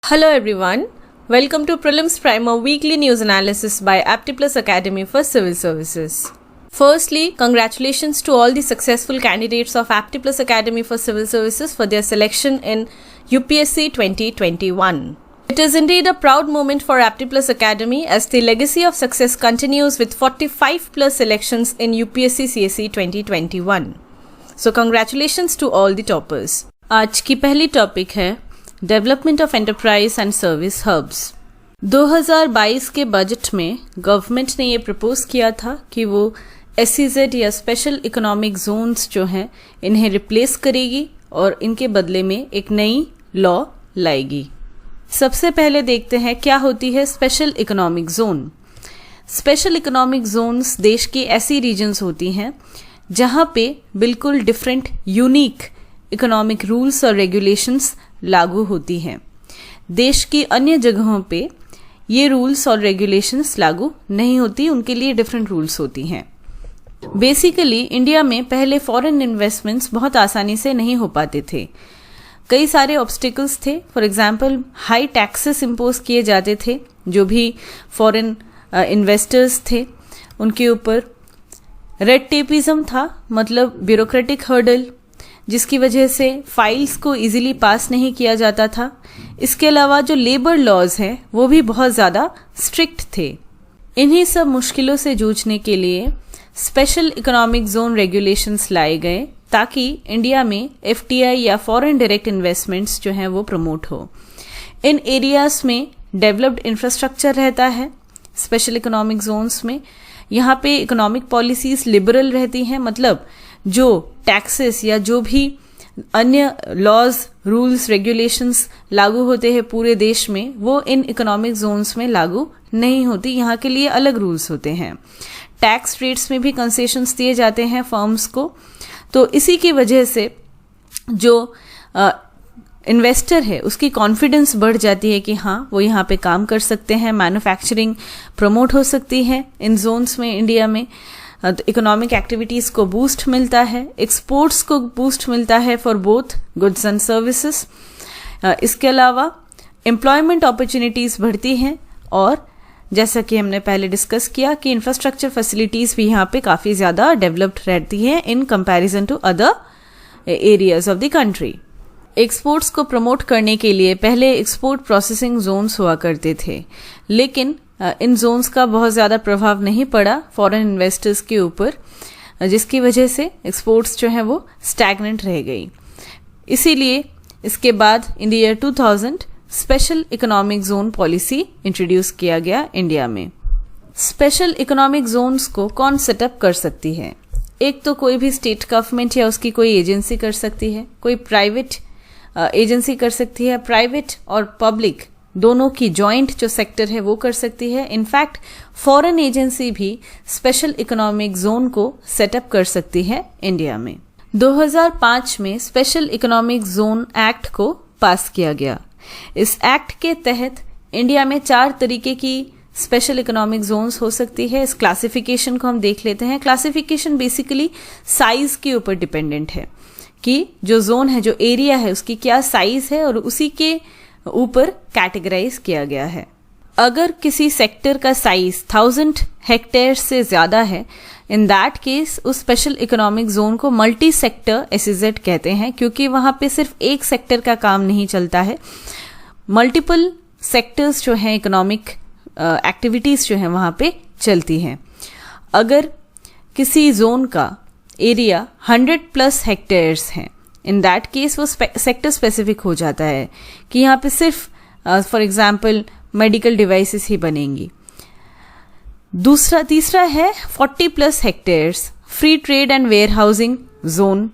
Hello everyone, welcome to Prelims Primer Weekly News Analysis by Aptiplus Academy for Civil Services. Firstly, congratulations to all the successful candidates of Aptiplus Academy for Civil Services for their selection in UPSC 2021. It is indeed a proud moment for Aptiplus Academy as the legacy of success continues with 45 plus selections in UPSC CSE 2021. So congratulations to all the toppers. आज की पहली topic है development of enterprise and service hubs. 2022 के budget में government ने ये propose किया था कि वो SEZ या स्पेशल इकोनॉमिक जोन्स जो हैं इन्हें रिप्लेस करेगी और इनके बदले में एक नई लॉ लाएगी। सबसे पहले देखते हैं क्या होती है special economic zone. Special economic zones देश की ऐसी रीजन्स होती हैं जहां पे बिल्कुल डिफरेंट यूनिक इकोनॉमिक रूल्स और रेगुलेशंस लागू होती हैं। देश की अन्य जगहों पे ये रूल्स और रेगुलेशंस लागू नहीं होती, उनके लिए डिफरेंट रूल्स होती हैं। बेसिकली इंडिया में पहले फॉरेन इन्वेस्टमेंट्स बहुत आसानी से नहीं हो पाते थे। कई सारे ऑब्स्टिकल्स थे। For example high taxes impose किए जाते थे, जो भी फॉरेन इन्वेस्टर्स थे उनके ऊपर। रेड टेपिज्म था, मतलब ब्यूरोक्रेटिक हर्डल, जिसकी वजह से फाइल्स को इजीली पास नहीं किया जाता था। इसके अलावा जो लेबर लॉज हैं वो भी बहुत ज़्यादा स्ट्रिक्ट थे। इन्हीं सब मुश्किलों से जूझने के लिए स्पेशल इकोनॉमिक जोन रेगुलेशंस लाए गए ताकि इंडिया में FDI या फॉरेन डायरेक्ट इन्वेस्टमेंट्स जो हैं वो प्रमोट हो। इन एरियाज में डेवलप्ड इंफ्रास्ट्रक्चर रहता है। स्पेशल इकोनॉमिक जोन्स में यहाँ पे इकोनॉमिक पॉलिसीज लिबरल रहती हैं, मतलब जो टैक्सेस या जो भी अन्य लॉज रूल्स रेगुलेशंस लागू होते हैं पूरे देश में, वो इन इकोनॉमिक जोन्स में लागू नहीं होती। यहाँ के लिए अलग रूल्स होते हैं। टैक्स रेट्स में भी कंसेशंस दिए जाते हैं फर्म्स को। तो इसी की वजह से जो इन्वेस्टर है उसकी कॉन्फिडेंस बढ़ जाती है कि हाँ वो यहाँ पे काम कर सकते हैं, मैन्युफैक्चरिंग प्रमोट हो सकती है इन जोन्स में इंडिया में। इकोनॉमिक एक्टिविटीज को बूस्ट मिलता है, एक्सपोर्ट्स को बूस्ट मिलता है for both goods and services. इसके अलावा एम्प्लॉयमेंट अपॉर्चुनिटीज बढ़ती हैं और जैसा कि हमने पहले डिस्कस किया कि इंफ्रास्ट्रक्चर फैसिलिटीज भी यहाँ पे काफ़ी ज़्यादा डेवलप्ड रहती हैं in comparison to other areas of the country. Exports को प्रमोट करने के लिए पहले एक्सपोर्ट प्रोसेसिंग जोन्स हुआ करते थे, लेकिन इन जोन्स का बहुत ज़्यादा प्रभाव नहीं पड़ा फॉरेन इन्वेस्टर्स के ऊपर, जिसकी वजह से एक्सपोर्ट्स जो है वो स्टैग्नेंट रह गई। इसीलिए इसके बाद इन the year 2000 special economic zone policy introduce किया गया इंडिया में। स्पेशल इकोनॉमिक जोन्स को कौन सेटअप कर सकती है? एक तो कोई भी स्टेट गवर्नमेंट या उसकी कोई एजेंसी कर सकती है, कोई प्राइवेट एजेंसी कर सकती है। प्राइवेट और पब्लिक दोनों की जॉइंट जो सेक्टर है वो कर सकती है। इनफैक्ट फॉरेन एजेंसी भी स्पेशल इकोनॉमिक जोन को सेटअप कर सकती है इंडिया में। 2005 में स्पेशल इकोनॉमिक जोन एक्ट को पास किया गया। इस एक्ट के तहत इंडिया में 4 तरीके की स्पेशल इकोनॉमिक जोन्स हो सकती है। इस क्लासिफिकेशन को हम देख लेते हैं। क्लासिफिकेशन बेसिकली साइज के ऊपर डिपेंडेंट है कि जो जोन है, जो एरिया है, उसकी क्या साइज है और उसी के ऊपर कैटेगराइज किया गया है। अगर किसी सेक्टर का साइज 1000 हेक्टेयर से ज्यादा है, इन दैट केस उस स्पेशल इकोनॉमिक जोन को मल्टी सेक्टर SEZ कहते हैं, क्योंकि वहां पे सिर्फ एक सेक्टर का काम नहीं चलता है, मल्टीपल सेक्टर्स जो हैं इकोनॉमिक एक्टिविटीज जो हैं वहां पे चलती हैं। अगर किसी जोन का एरिया 100+ हेक्टेयर्स हैं, इन दैट केस वो सेक्टर स्पेसिफिक हो जाता है कि यहाँ पे सिर्फ फॉर एग्जाम्पल मेडिकल डिवाइसेस ही बनेंगी। तीसरा है 40+ hectares, free trade and warehousing zone.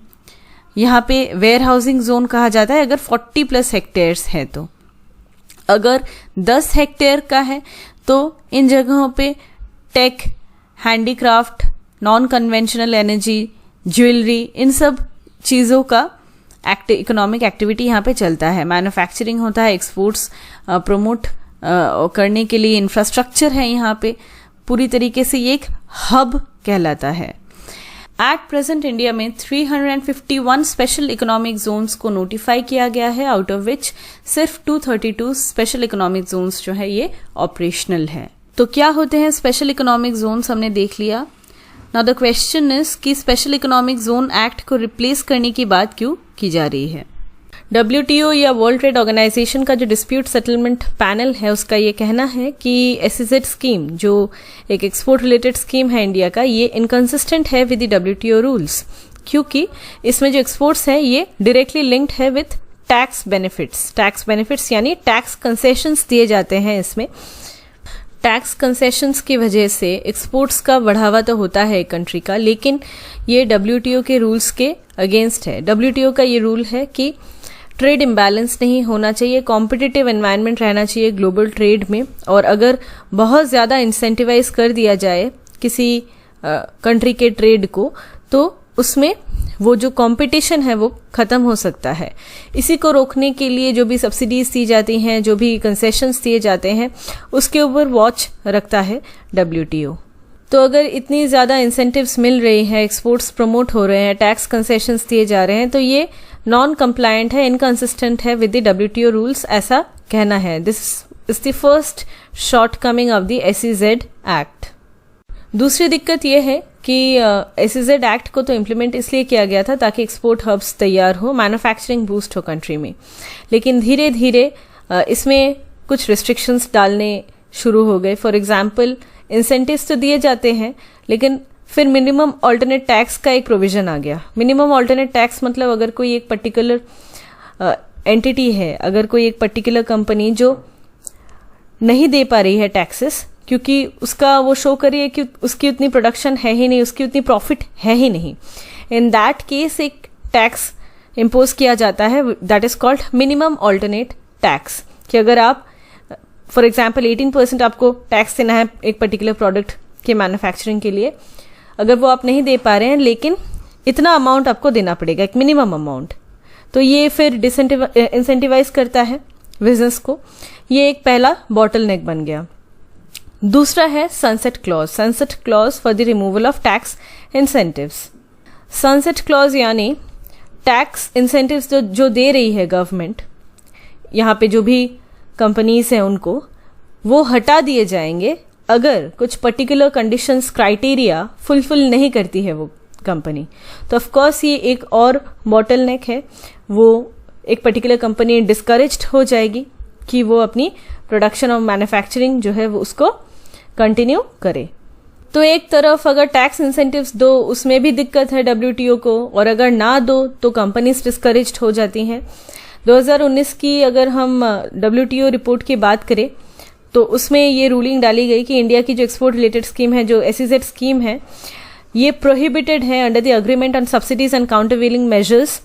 यहाँ पे वेयर हाउसिंग जोन कहा जाता है अगर 40+ हेक्टेयर्स है तो। अगर 10 हेक्टेयर का है तो इन जगहों पे tech, handicraft, non conventional energy, jewellery, इन सब चीज़ों का इकोनॉमिक एक्टिविटी यहाँ पे चलता है। मैन्युफैक्चरिंग होता है, एक्सपोर्ट्स प्रमोट करने के लिए इंफ्रास्ट्रक्चर है यहाँ पे। पूरी तरीके से ये एक हब कहलाता है। एट प्रेजेंट इंडिया में 351 स्पेशल इकोनॉमिक जोन्स को नोटिफाई किया गया है, आउट ऑफ विच सिर्फ 232 स्पेशल इकोनॉमिक जोन्स जो है ये ऑपरेशनल है। तो क्या होते हैं स्पेशल इकोनॉमिक जोन्स हमने देख लिया। नाउ द क्वेश्चन इज कि स्पेशल इकोनॉमिक जोन एक्ट को रिप्लेस करने की बात क्यों की जा रही है। WTO या वर्ल्ड ट्रेड ऑर्गेनाइजेशन का जो डिस्प्यूट सेटलमेंट पैनल है उसका ये कहना है कि SEZ स्कीम जो एक एक्सपोर्ट रिलेटेड स्कीम है इंडिया का, ये इनकंसिस्टेंट है विद द WTO रूल्स, क्योंकि इसमें जो एक्सपोर्ट्स है ये डायरेक्टली लिंक्ड है विथ टैक्स बेनिफिट्स यानी टैक्स कंसेशंस दिए जाते हैं। इसमें टैक्स कंसेशंस की वजह से एक्सपोर्ट्स का बढ़ावा तो होता है कंट्री का, लेकिन ये WTO के रूल्स के अगेंस्ट है। WTO का ये रूल है कि ट्रेड इम्बैलेंस नहीं होना चाहिए, कॉम्पिटिटिव एनवायरनमेंट रहना चाहिए ग्लोबल ट्रेड में, और अगर बहुत ज़्यादा इंसेंटिवाइज कर दिया जाए किसी कंट्री के ट्रेड को तो उसमें वो जो कंपटीशन है वो खत्म हो सकता है। इसी को रोकने के लिए जो भी सब्सिडीज दी जाती हैं, जो भी कंसेशंस दिए जाते हैं, उसके ऊपर वॉच रखता है WTO। तो अगर इतनी ज़्यादा इंसेंटिव्स मिल रही हैं, एक्सपोर्ट्स प्रमोट हो रहे हैं, टैक्स कंसेशंस दिए जा रहे हैं, तो ये नॉन कंप्लायंट है, इनकंसिस्टेंट है विद द WTO रूल्स, ऐसा कहना है। This is the first shortcoming of the SEZ act. दूसरी दिक्कत यह है कि SEZ एक्ट को तो इम्प्लीमेंट इसलिए किया गया था ताकि एक्सपोर्ट हब्स तैयार हो, मैन्युफैक्चरिंग बूस्ट हो कंट्री में, लेकिन धीरे धीरे इसमें कुछ रिस्ट्रिक्शंस डालने शुरू हो गए। फॉर एग्जाम्पल इंसेंटिव्स तो दिए जाते हैं, लेकिन फिर मिनिमम ऑल्टरनेट टैक्स का एक प्रोविजन आ गया। मिनिमम ऑल्टरनेट टैक्स मतलब अगर कोई एक पर्टिकुलर एंटिटी है, अगर कोई एक पर्टिकुलर कंपनी जो नहीं दे पा रही है टैक्सेस, क्योंकि उसका वो शो करिए कि उसकी उतनी प्रोडक्शन है ही नहीं, उसकी उतनी प्रॉफिट है ही नहीं, इन दैट केस एक टैक्स इम्पोज किया जाता है, that is called minimum alternate tax. कि अगर आप फॉर एग्जाम्पल 18% आपको टैक्स देना है एक पर्टिकुलर प्रोडक्ट के मैन्युफैक्चरिंग के लिए, अगर वो आप नहीं दे पा रहे हैं लेकिन इतना अमाउंट आपको देना पड़ेगा, एक मिनिमम अमाउंट, तो ये फिर इंसेंटिवाइज करता है बिजनेस को। ये एक पहला बॉटल नेक बन गया। दूसरा है sunset clause for the removal of tax incentives. Sunset clause यानी टैक्स इंसेंटिव्स जो दे रही है गवर्नमेंट, यहाँ पे जो भी कंपनीज हैं उनको, वो हटा दिए जाएंगे अगर कुछ पर्टिकुलर कंडीशंस क्राइटेरिया फुलफिल नहीं करती है वो कंपनी। तो ऑफ कोर्स ये एक और बॉटल नेक है, वो एक पर्टिकुलर कंपनी डिस्करेज्ड हो जाएगी कि वो अपनी प्रोडक्शन और मैन्युफैक्चरिंग जो है वो उसको कंटिन्यू करे। तो एक तरफ अगर टैक्स इंसेंटिव्स दो उसमें भी दिक्कत है WTO को, और अगर ना दो तो कंपनीज डिस्करेज्ड हो जाती हैं। 2019 की अगर हम WTO रिपोर्ट की बात करें तो उसमें ये रूलिंग डाली गई कि इंडिया की जो एक्सपोर्ट रिलेटेड स्कीम है, जो SEZ स्कीम है, ये प्रोहिबिटेड है under the agreement on subsidies and countervailing measures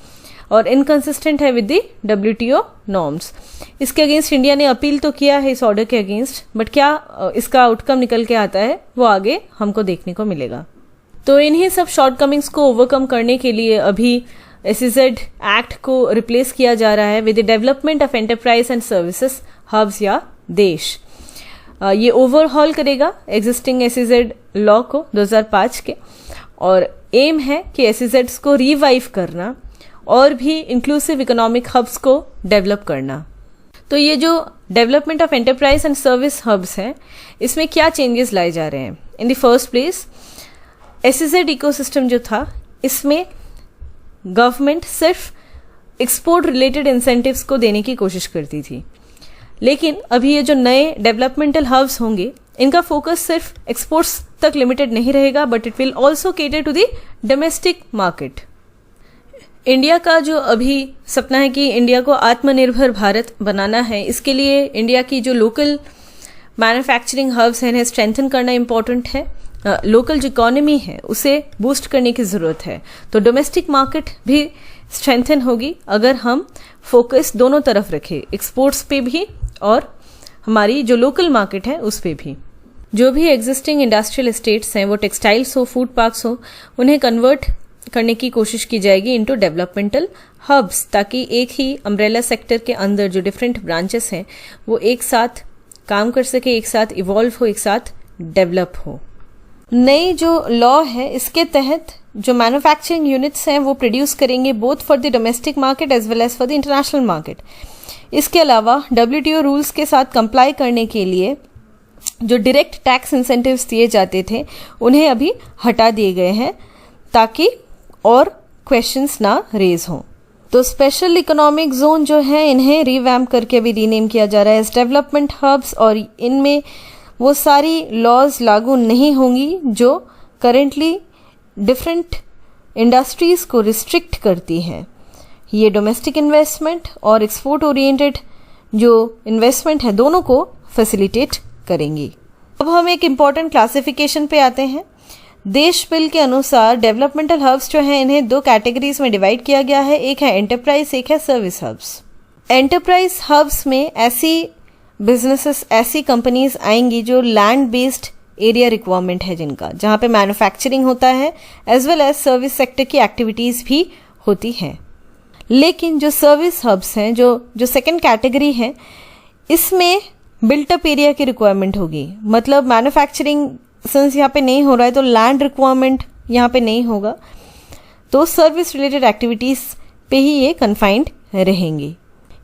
और इनकंसिस्टेंट है विद द WTO नॉर्म्स। इसके अगेंस्ट इंडिया ने अपील तो किया है इस ऑर्डर के अगेंस्ट, बट क्या इसका आउटकम निकल के आता है वो आगे हमको देखने को मिलेगा। तो इन्हीं सब शॉर्टकमिंग्स को ओवरकम करने के लिए अभी SEZ एक्ट को रिप्लेस किया जा रहा है with the development of enterprise and services hubs या देश। ये ओवरहॉल करेगा एग्जिस्टिंग SEZ लॉ को 2005 के, और एम है कि SEZs को रिवाइव करना और भी इंक्लूसिव इकोनॉमिक हब्स को डेवलप करना। तो ये जो development of enterprise and service hubs हैं, इसमें क्या चेंजेस लाए जा रहे हैं। In the first place SEZ ecosystem जो था, इसमें गवर्नमेंट सिर्फ एक्सपोर्ट रिलेटेड इंसेंटिव्स को देने की कोशिश करती थी, लेकिन अभी ये जो नए डेवलपमेंटल हब्स होंगे इनका फोकस सिर्फ एक्सपोर्ट्स तक लिमिटेड नहीं रहेगा, but it will also cater to the domestic market. India का जो अभी सपना है कि इंडिया को आत्मनिर्भर भारत बनाना है, इसके लिए इंडिया की जो लोकल मैन्युफैक्चरिंग हब्स हैं इन्हें स्ट्रेंथन करना इम्पॉर्टेंट है। लोकल जो इकोनॉमी है उसे बूस्ट करने की ज़रूरत है। तो डोमेस्टिक मार्केट भी स्ट्रेंथन होगी अगर हम फोकस दोनों तरफ रखें, एक्सपोर्ट्स पे भी और हमारी जो लोकल मार्केट है उस पे भी। जो भी एग्जिस्टिंग इंडस्ट्रियल एस्टेट्स हैं, वो टेक्सटाइल्स हो, फूड पार्क्स हो, उन्हें कन्वर्ट करने की कोशिश की जाएगी इनटू डेवलपमेंटल हब्स, ताकि एक ही अम्ब्रेला सेक्टर के अंदर जो डिफरेंट ब्रांचेस हैं वो एक साथ काम कर सके, एक साथ इवॉल्व हो, एक साथ डेवलप हो। नई जो लॉ है इसके तहत जो मैन्युफैक्चरिंग यूनिट्स हैं वो प्रोड्यूस करेंगे both for the domestic market as well as for the international market. इसके अलावा WTO रूल्स के साथ कंप्लाई करने के लिए जो डायरेक्ट टैक्स इंसेंटिव्स दिए जाते थे उन्हें अभी हटा दिए गए हैं ताकि और क्वेश्चंस ना रेज हों। तो स्पेशल इकोनॉमिक जोन जो है इन्हें रिवैम्प करके अभी रीनेम किया जा रहा है एज डेवलपमेंट हब्स, और इनमें वो सारी लॉज लागू नहीं होंगी जो करेंटली डिफरेंट इंडस्ट्रीज को रिस्ट्रिक्ट करती हैं। ये डोमेस्टिक इन्वेस्टमेंट और एक्सपोर्ट ओरिएंटेड जो इन्वेस्टमेंट है दोनों को फैसिलिटेट करेंगी। अब हम एक इम्पॉर्टेंट क्लासिफिकेशन पे आते हैं। देश बिल के अनुसार डेवलपमेंटल हब्स जो हैं इन्हें दो कैटेगरीज में डिवाइड किया गया है, एक है एंटरप्राइज, एक है सर्विस हब्स। एंटरप्राइज हब्स में ऐसी बिजनेसेस, ऐसी कंपनीज आएंगी जो लैंड बेस्ड एरिया रिक्वायरमेंट है जिनका, जहां पे मैन्युफैक्चरिंग होता है as well as service sector की एक्टिविटीज भी होती हैं। लेकिन जो सर्विस हब्स हैं, जो सेकंड कैटेगरी है, इसमें बिल्टअप एरिया की रिक्वायरमेंट होगी। मतलब मैन्युफैक्चरिंग सिंस यहाँ पे नहीं हो रहा है तो लैंड रिक्वायरमेंट यहाँ पे नहीं होगा, तो सर्विस रिलेटेड एक्टिविटीज पे ही ये कन्फाइंड रहेंगी।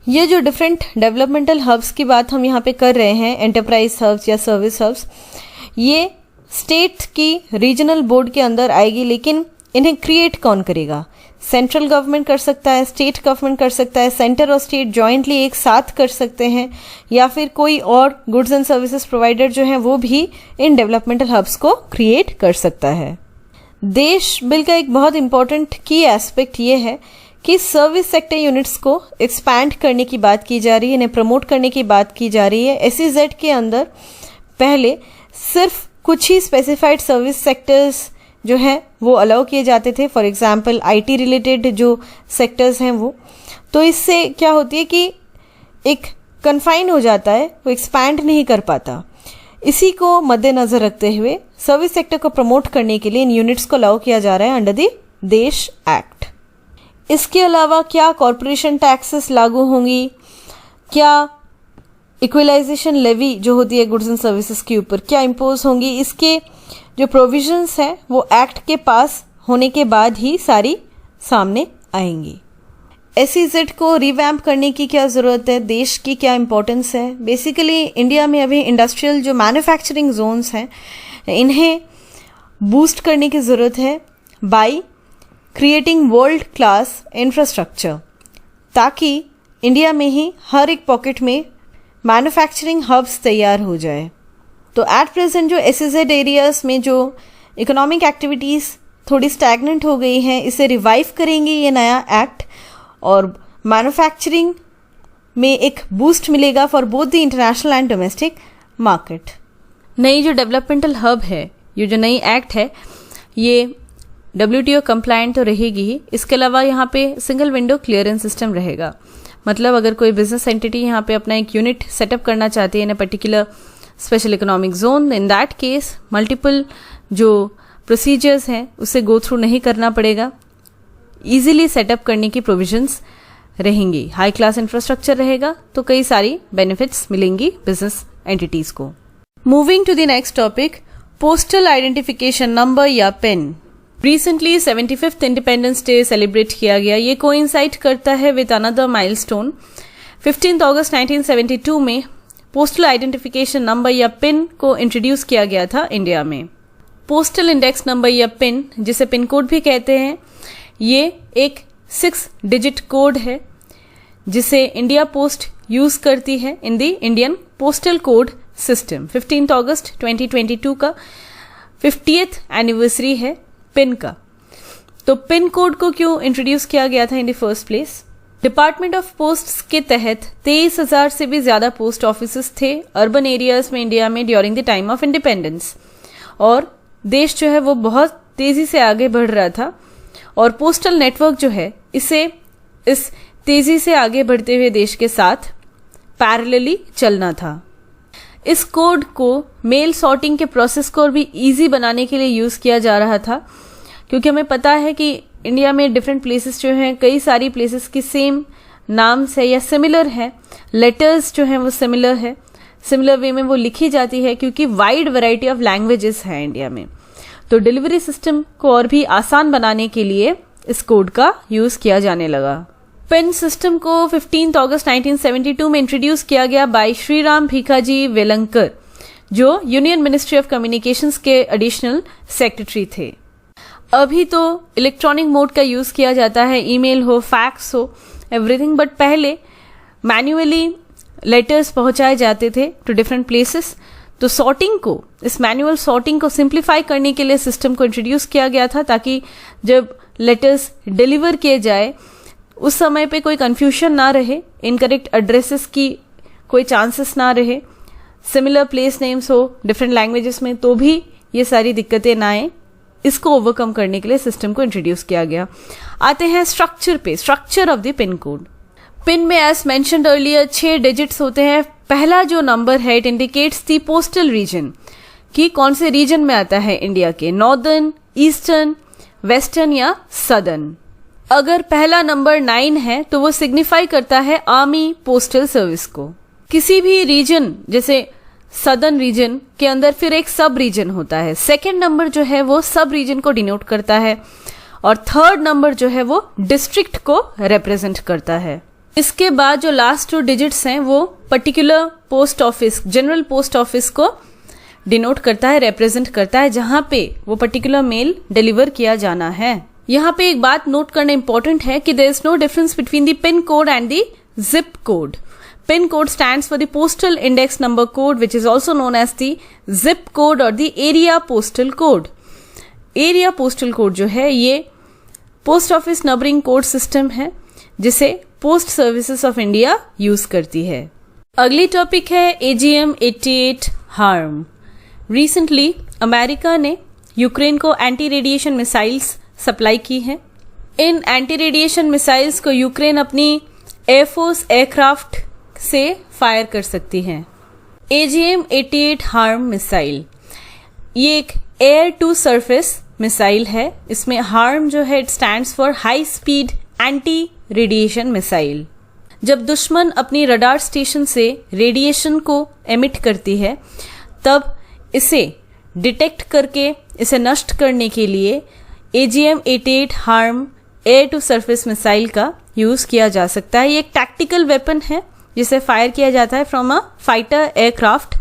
ये जो डिफरेंट डेवलपमेंटल हब्स की बात हम यहाँ पे कर रहे हैं, एंटरप्राइज हब्स या सर्विस हब्स, ये स्टेट की रीजनल बोर्ड के अंदर आएगी। लेकिन इन्हें क्रिएट कौन करेगा? सेंट्रल गवर्नमेंट कर सकता है, स्टेट गवर्नमेंट कर सकता है, सेंटर और स्टेट जॉइंटली एक साथ कर सकते हैं, या फिर कोई और गुड्स एंड सर्विसेज प्रोवाइडर जो है वो भी इन डेवलपमेंटल हब्स को क्रिएट कर सकता है। देश बिल का एक बहुत इंपॉर्टेंट की एस्पेक्ट ये है कि सर्विस सेक्टर यूनिट्स को एक्सपैंड करने की बात की जा रही है, इन्हें प्रमोट करने की बात की जा रही है। SEZ के अंदर पहले सिर्फ कुछ ही स्पेसिफाइड सर्विस सेक्टर्स जो है वो अलाउ किए जाते थे, फॉर एग्जांपल IT रिलेटेड जो सेक्टर्स हैं वो। तो इससे क्या होती है कि एक कन्फाइन हो जाता है, वो एक्सपैंड नहीं कर पाता। इसी को मद्देनजर रखते हुए सर्विस सेक्टर को प्रमोट करने के लिए इन यूनिट्स को अलाउ किया जा रहा है अंडर द देश एक्ट। इसके अलावा क्या कॉरपोरेशन टैक्सेस लागू होंगी, क्या इक्वलाइजेशन लेवी जो होती है गुड्स एंड सर्विसेज के ऊपर क्या इम्पोज होंगी, इसके जो प्रोविजंस हैं वो एक्ट के पास होने के बाद ही सारी सामने आएंगी। SEZ को रिवैम्प करने की क्या ज़रूरत है, देश की क्या इंपॉर्टेंस है? बेसिकली इंडिया में अभी इंडस्ट्रियल जो मैन्युफैक्चरिंग जोन्स हैं इन्हें बूस्ट करने की ज़रूरत है by creating world class infrastructure, ताकि इंडिया में ही हर एक पॉकेट में मैन्युफैक्चरिंग हब्स तैयार हो जाए। तो एट प्रेजेंट जो SEZ एरियाज में जो इकोनॉमिक एक्टिविटीज़ थोड़ी स्टैगनेंट हो गई हैं, इसे रिवाइव करेंगे ये नया एक्ट, और मैन्युफैक्चरिंग में एक बूस्ट मिलेगा for both the international and domestic market. नई जो डेवलपमेंटल हब है, ये जो नई एक्ट है, ये WTO कंप्लायंट तो रहेगी ही। इसके अलावा यहाँ पे सिंगल विंडो क्लियरेंस सिस्टम रहेगा। मतलब अगर कोई बिजनेस एंटिटी यहाँ पे अपना एक यूनिट सेटअप करना चाहती है in a particular special economic zone, in that case multiple जो प्रोसीजर्स हैं उसे गो थ्रू नहीं करना पड़ेगा, इजीली सेटअप करने की प्रोविजंस रहेंगी, हाई क्लास इंफ्रास्ट्रक्चर रहेगा, तो कई सारी बेनिफिट्स मिलेंगी बिजनेस एंटिटीज को। Moving to the next topic, postal identification number या pin. Recently 75th independence day celebrate किया गया। ये कोइंसाइड करता है विद अनदर माइलस्टोन। 15 अगस्त 1972 में पोस्टल आइडेंटिफिकेशन नंबर या पिन को इंट्रोड्यूस किया गया था इंडिया में। पोस्टल इंडेक्स नंबर या पिन, जिसे पिन कोड भी कहते हैं, ये एक 6 डिजिट कोड है जिसे इंडिया पोस्ट यूज करती है in the Indian postal code system. 15 अगस्त 2022 का 50th एनिवर्सरी है पिन का। तो पिन कोड को क्यों इंट्रोड्यूस किया गया था इन the first place? Department of posts के तहत 23,000 से भी ज्यादा पोस्ट ऑफिसेस थे अर्बन एरियाज में इंडिया में during the time of independence, और देश जो है वो बहुत तेजी से आगे बढ़ रहा था, और पोस्टल नेटवर्क जो है इसे इस तेजी से आगे बढ़ते हुए देश के साथ पैरेलली चलना था। इस कोड को मेल सॉर्टिंग के प्रोसेस को भी इजी बनाने के लिए यूज किया जा रहा था, क्योंकि हमें पता है कि इंडिया में डिफरेंट प्लेसेस जो हैं, कई सारी प्लेसेस की सेम नाम से या सिमिलर है, लेटर्स जो हैं वो सिमिलर है, सिमिलर वे में वो लिखी जाती है, क्योंकि वाइड वैरायटी ऑफ लैंग्वेजेस है इंडिया में। तो डिलीवरी सिस्टम को और भी आसान बनाने के लिए इस कोड का यूज किया जाने लगा। पिन सिस्टम को 15 अगस्त 1972 में इंट्रोड्यूस किया गया बाय श्रीराम भिकाजी वेलंकर, जो यूनियन मिनिस्ट्री ऑफ कम्युनिकेशंस के एडिशनल सेक्रेटरी थे। अभी तो इलेक्ट्रॉनिक मोड का यूज किया जाता है, ईमेल हो, फैक्स हो, एवरीथिंग, बट पहले मैन्युअली लेटर्स पहुंचाए जाते थे टू डिफरेंट प्लेसेस। तो सॉर्टिंग को, इस मैनुअल सॉर्टिंग को सिंप्लीफाई करने के लिए सिस्टम को इंट्रोड्यूस किया गया था, ताकि जब लेटर्स डिलीवर किए जाए उस समय पे कोई कंफ्यूजन ना रहे, इनकरेक्ट एड्रेसेस की कोई चांसेस ना रहे, सिमिलर प्लेस नेम्स हो डिफरेंट लैंग्वेजेस में तो भी ये सारी दिक्कतें ना आए। इसको ओवरकम करने के लिए सिस्टम को इंट्रोड्यूस किया गया। आते हैं स्ट्रक्चर पे, structure of the pin code. Pin में एज मेंशन्ड अर्लियर 6 डिजिट्स होते हैं। पहला जो नंबर है it indicates the postal region, कि कौन से रीजन में आता है इंडिया के, नॉर्दर्न, ईस्टर्न, वेस्टर्न या सदर्न। अगर पहला नंबर 9 है तो वो सिग्निफाई करता है आर्मी पोस्टल सर्विस को। किसी भी रीजन जैसे सदर्न रीजन के अंदर फिर एक सब रीजन होता है। सेकेंड नंबर जो है वो सब रीजन को डिनोट करता है और थर्ड नंबर जो है वो डिस्ट्रिक्ट को रिप्रेजेंट करता है। इसके बाद जो लास्ट 2 डिजिट्स हैं वो particular post office, general post office को डिनोट करता है, रिप्रेजेंट करता है, जहां पे वो पर्टिकुलर मेल डिलीवर किया जाना है। यहाँ पे एक बात नोट करना इंपॉर्टेंट है कि there is no difference between the pin code and the zip code. Pin code stands for the postal index number code which is also known as the zip code और the area postal code. Area postal code जो है ये post office numbering code system है जिसे post services of India use करती है। अगली topic है AGM 88 हार्म। रिसेंटली अमेरिका ने यूक्रेन को एंटी रेडिएशन मिसाइल्स सप्लाई की है। इन एंटी रेडिएशन मिसाइल्स को यूक्रेन अपनी एयरफोर्स एयरक्राफ्ट से फायर कर सकती है। AGM 88 हार्म मिसाइल ये एक एयर टू सरफेस मिसाइल है। इसमें हार्म जो है it stands for high speed anti radiation missile. जब दुश्मन अपनी रडार स्टेशन से रेडिएशन को एमिट करती है तब इसे डिटेक्ट करके इसे नष्ट करने के लिए AGM 88 harm air to surface missile का यूज किया जा सकता है। ये एक टैक्टिकल वेपन है जिसे फायर किया जाता है from a fighter aircraft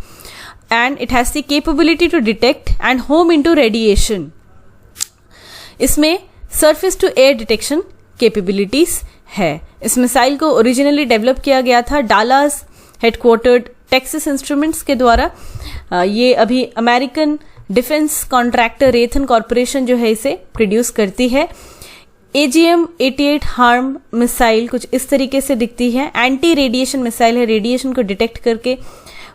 and it has the capability to detect and home into radiation. इसमें surface to air detection capabilities है। इस मिसाइल को ओरिजिनली डेवलप किया गया था डालास हेडक्वार्टर्ड टेक्सास इंस्ट्रूमेंट्स के द्वारा। ये अभी अमेरिकन डिफेंस कॉन्ट्रैक्टर रेथन कॉर्पोरेशन जो है इसे प्रोड्यूस करती है। AGM 88 हार्म मिसाइल कुछ इस तरीके से दिखती है। एंटी रेडिएशन मिसाइल है, रेडिएशन को डिटेक्ट करके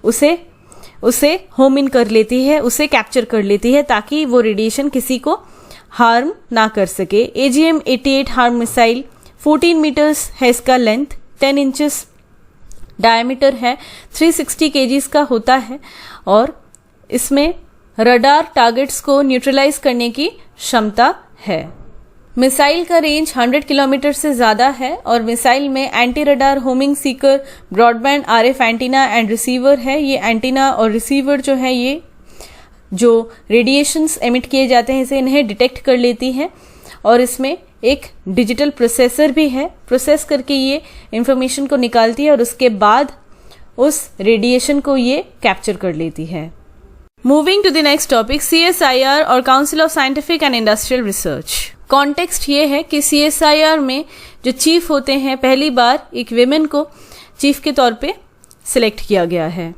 उसे होम इन कर लेती है, उसे कैप्चर कर लेती है ताकि वो रेडिएशन किसी को हार्म ना कर सके। AGM 88 हार्म मिसाइल 14 मीटर्स है इसका लेंथ, 10 इंचेस डायमीटर है, 360 kgs का होता है और इसमें रडार टारगेट्स को न्यूट्रलाइज करने की क्षमता है। मिसाइल का रेंज 100 किलोमीटर से ज्यादा है और मिसाइल में anti radar homing Sikar broadband RF antenna and receiver है। ये एंटीना और रिसीवर जो है ये जो रेडिएशंस एमिट किए जाते हैं इसे इन्हें डिटेक्ट कर लेती है और इसमें एक डिजिटल प्रोसेसर भी है। प्रोसेस करके ये इंफॉर्मेशन को निकालती है और उसके बाद उस रेडिएशन को ये कैप्चर कर लेती है। Moving to the next topic, CSIR और council of scientific and industrial research. Context ये है कि CSIR में जो चीफ होते हैं पहली बार एक विमेन को चीफ के तौर पे सिलेक्ट किया गया है।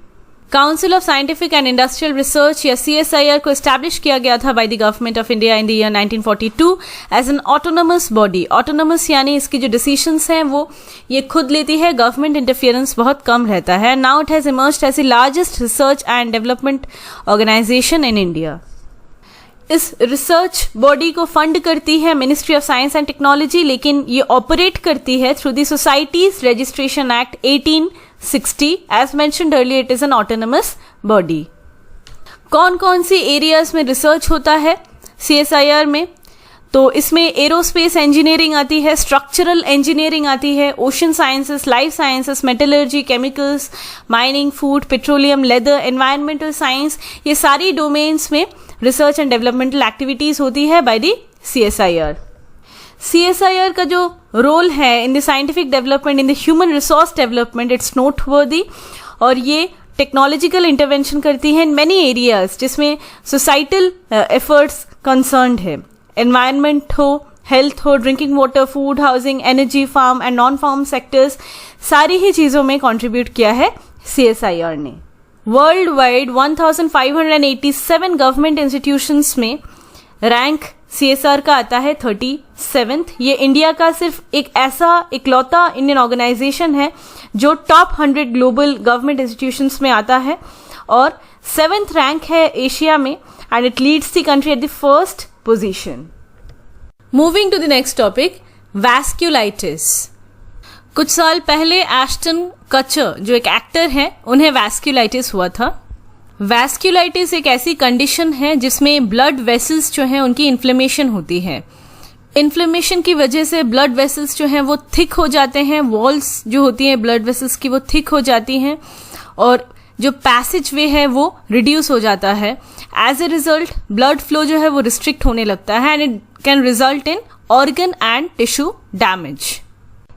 Council of scientific and industrial research या CSIR को एस्टैब्लिश किया गया था by the government of India in the year 1942 as an autonomous body. Autonomous यानी इसकी जो डिसीजंस हैं वो ये खुद लेती है, गवर्नमेंट इंटरफियरेंस बहुत कम रहता है। Now it has emerged as the largest research and development organisation in India. इस रिसर्च बॉडी को फंड करती है ministry of science and technology, लेकिन ये ऑपरेट करती है through the societies registration act 1860। As mentioned earlier it is an autonomous body. कौन कौन सी एरियाज में रिसर्च होता है CSIR में? तो इसमें एरोस्पेस इंजीनियरिंग आती है, स्ट्रक्चरल इंजीनियरिंग आती है, ocean sciences, life sciences, metallurgy, chemicals, mining, food, petroleum, leather, environmental science, ये सारी डोमेन्स में रिसर्च एंड डेवलपमेंटल एक्टिविटीज होती है बाय द CSIR। CSIR का जो रोल है in the scientific development, in the human resource development, it's noteworthy. और ये टेक्नोलॉजिकल इंटरवेंशन करती है इन मेनी एरियाज जिसमें सोसाइटल एफर्ट्स कंसर्न्ड है। एनवायरनमेंट हो, हेल्थ हो, drinking water, food, housing, energy, farm and non farm sectors, सारी ही चीज़ों में कंट्रीब्यूट किया है CSIR ने। वर्ल्ड वाइड 1587 गवर्नमेंट इंस्टीट्यूशंस में रैंक CSR का आता है 37th। ये इंडिया का सिर्फ एक ऐसा इकलौता इंडियन ऑर्गेनाइजेशन है जो टॉप 100 ग्लोबल गवर्नमेंट इंस्टीट्यूशंस में आता है, और 7th रैंक है एशिया में, and it leads the country at the first position. Moving to the next topic, vasculitis. कुछ साल पहले एश्टन कचर जो एक एक्टर है, उन्हें वैस्क्यूलाइटिस हुआ था। वैस्क्यूलाइटिस एक ऐसी कंडीशन है जिसमें ब्लड वेसल्स जो हैं उनकी इन्फ्लेमेशन होती है। इन्फ्लेमेशन की वजह से ब्लड वेसल्स जो हैं वो थिक हो जाते हैं, वॉल्स जो होती हैं ब्लड वेसल्स की वो थिक हो जाती हैं, और जो पैसेज वे है वो रिड्यूस हो जाता है। As a result blood flow जो है वो रिस्ट्रिक्ट होने लगता है, and it can result in organ and tissue damage.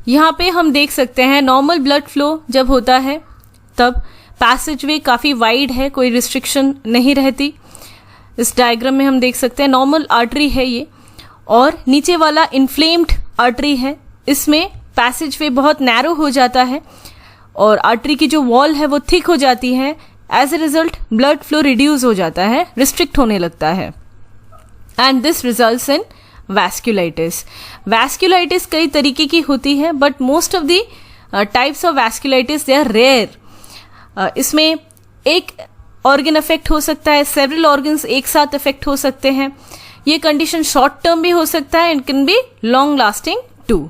यहाँ पे हम देख सकते हैं नॉर्मल ब्लड फ्लो जब होता है तब पैसेज वे काफ़ी वाइड है, कोई रिस्ट्रिक्शन नहीं रहती। इस डायग्राम में हम देख सकते हैं नॉर्मल आर्टरी है ये, और नीचे वाला इन्फ्लेम्ड आर्टरी है, इसमें पैसेज वे बहुत नैरो हो जाता है और आर्टरी की जो वॉल है वो थिक हो जाती है। As a result blood flow reduce हो जाता है, रिस्ट्रिक्ट होने लगता है, and this results in vasculitis. Vasculitis कई तरीके की होती है, but most of the types of vasculitis they are rare. इसमें एक ऑर्गन अफेक्ट हो सकता है, सेवरल ऑर्गन्स एक साथ अफेक्ट हो सकते हैं। ये कंडीशन शॉर्ट टर्म भी हो सकता है, and can be long lasting too.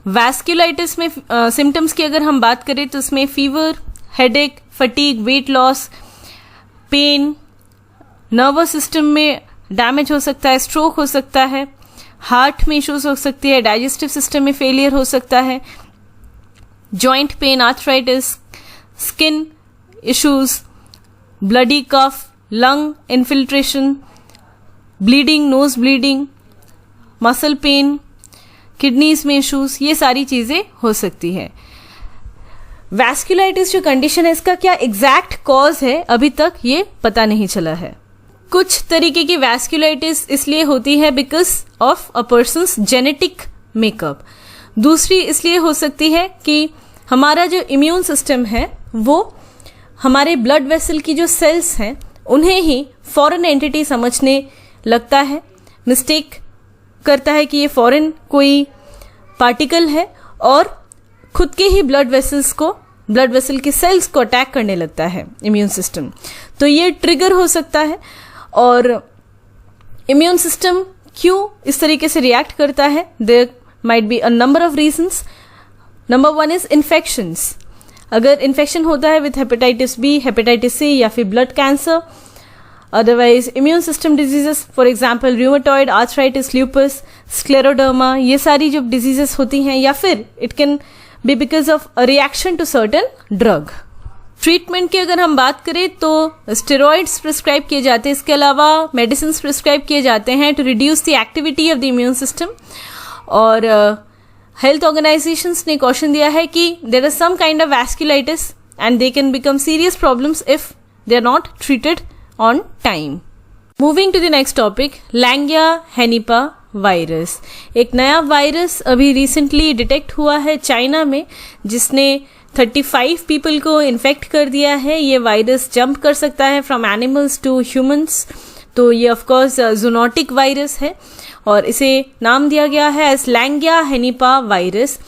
Vasculitis में सिम्टम्स की अगर हम बात करें तो इसमें fever, headache, fatigue, weight loss, pain, nervous system में डैमेज हो सकता है, स्ट्रोक हो सकता है, हार्ट में इश्यूज हो सकती है, डाइजेस्टिव सिस्टम में फेलियर हो सकता है, joint pain, arthritis, skin issues, bloody cough, lung infiltration, bleeding, nose bleeding, muscle pain, kidneys में इश्यूज, ये सारी चीजें हो सकती है। वैस्क्यूलाइटिस जो कंडीशन है इसका क्या एग्जैक्ट कॉज है अभी तक ये पता नहीं चला है। कुछ तरीके की वैस्क्यूलाइटिस इसलिए होती है because of a persons genetic makeup. दूसरी इसलिए हो सकती है कि हमारा जो इम्यून सिस्टम है वो हमारे ब्लड वेसल की जो सेल्स हैं उन्हें ही फॉरेन एंटिटी समझने लगता है, मिस्टेक करता है कि ये फॉरेन कोई पार्टिकल है, और खुद के ही ब्लड वेसल की सेल्स को अटैक करने लगता है इम्यून सिस्टम। तो ये ट्रिगर हो सकता है। और इम्यून सिस्टम क्यों इस तरीके से रिएक्ट करता है, there might be a number of reasons. Number 1 is infections. अगर इन्फेक्शन होता है with hepatitis B, hepatitis C या फिर blood cancer, otherwise immune system diseases, for example rheumatoid arthritis, lupus, scleroderma, ये सारी जो डिजीजेस होती हैं, या फिर it can be because of a reaction to certain drug. Treatment की अगर हम बात करें तो स्टेरॉइड्स प्रिस्क्राइब किए जाते हैं, इसके अलावा मेडिसिन प्रिस्क्राइब किए जाते हैं to reduce the activity of the immune system. और हेल्थ ऑर्गेनाइजेशंस ने कॉशन दिया है कि there is some kind of vasculitis and they can become serious problems if they are not treated on time. Moving to the next topic, Langya henipavirus. एक नया virus अभी recently detect हुआ है China में, जिसने 35 people को infect कर दिया है। ये वायरस जंप कर सकता है फ्रॉम एनिमल्स टू ह्यूमंस, तो ये ऑफकोर्स जूनोटिक वायरस है और इसे नाम दिया गया है एज लैंगिया हेनिपा वायरस।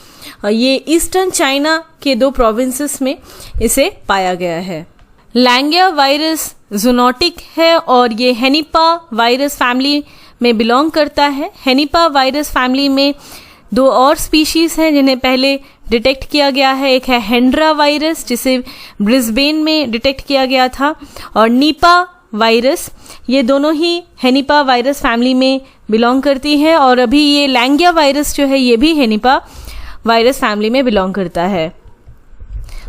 ये ईस्टर्न चाइना के 2 प्रोविंसेस में इसे पाया गया है। लैंगिया वायरस जूनोटिक है और ये हेनिपा वायरस फैमिली में बिलोंग करता है। हेनिपा वायरस फैमिली में 2 और स्पीशीज हैं जिन्हें पहले डिटेक्ट किया गया है। एक है हेंड्रा वायरस जिसे ब्रिस्बेन में डिटेक्ट किया गया था, और नीपा वायरस, ये दोनों ही हेनिपा वायरस फैमिली में बिलोंग करती है। और अभी ये लैंगिया वायरस जो है ये भी हेनिपा वायरस फैमिली में बिलोंग करता है।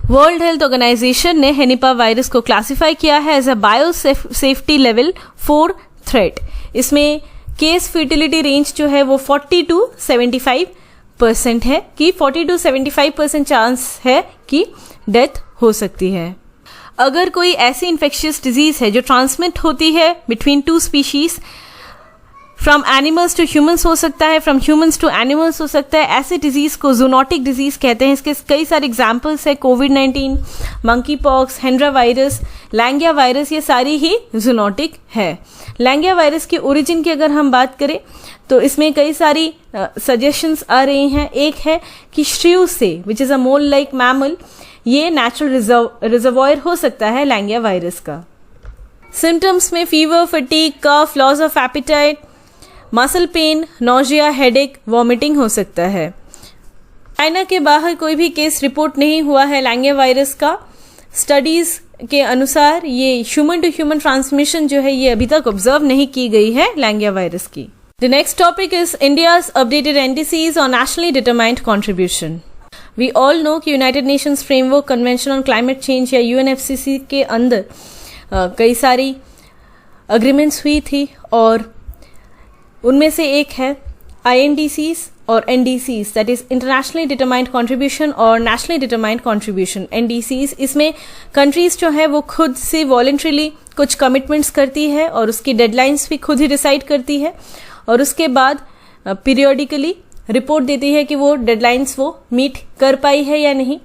वर्ल्ड हेल्थ ऑर्गेनाइजेशन ने हेनिपा वायरस को क्लासिफाई किया है as a biosafety level 4 threat. इसमें केस फर्टिलिटी रेंज जो है वो 40 to 75% है कि 40 to 75% चांस है कि डेथ हो सकती है। अगर कोई ऐसी इन्फेक्शियस डिजीज है जो ट्रांसमिट होती है between two species, from animals to humans हो सकता है, फ्रॉम ह्यूमंस टू एनिमल्स हो सकता है, ऐसे डिजीज को जूनोटिक डिजीज कहते हैं। इसके कई सारे एग्जाम्पल्स है, कोविड-19, monkey pox, Hendra virus, Langya virus, ये सारी ही जूनोटिक है। लैंगिया वायरस की ओरिजिन की अगर हम बात करें तो इसमें कई सारी सजेशंस आ रही हैं। एक है कि श्रीव से, which is a mole like mammal, ये नेचुरल रिजर्वॉयर हो सकता है लैंगिया वायरस का। सिम्टम्स में fever, fatigue, cough, loss of appetite, muscle pain, nausea, headache, vomiting हो सकता है। चाइना के बाहर कोई भी केस रिपोर्ट नहीं हुआ है लैंगिया वायरस का। स्टडीज के अनुसार ये ह्यूमन टू ह्यूमन ट्रांसमिशन जो है ये अभी तक ऑब्जर्व नहीं की गई है लैंगिया वायरस की। The next topic is India's updated NDCs on nationally determined contribution. We all know कि United Nations Framework Convention on Climate Change या यूएनएफसीसी के अंदर कई सारी अग्रीमेंट्स हुई थी और उनमें से एक है INDCs और NDCs, that is internationally determined contribution और नेशनली डिटरमाइंड कॉन्ट्रीब्यूशन। NDCs इसमें कंट्रीज जो है वो खुद से वॉलंटरीली कुछ कमिटमेंट्स करती है और उसकी डेडलाइंस भी खुद ही डिसाइड करती है और उसके बाद पीरियोडिकली रिपोर्ट देती है कि वो डेडलाइंस वो मीट कर पाई है या नहीं,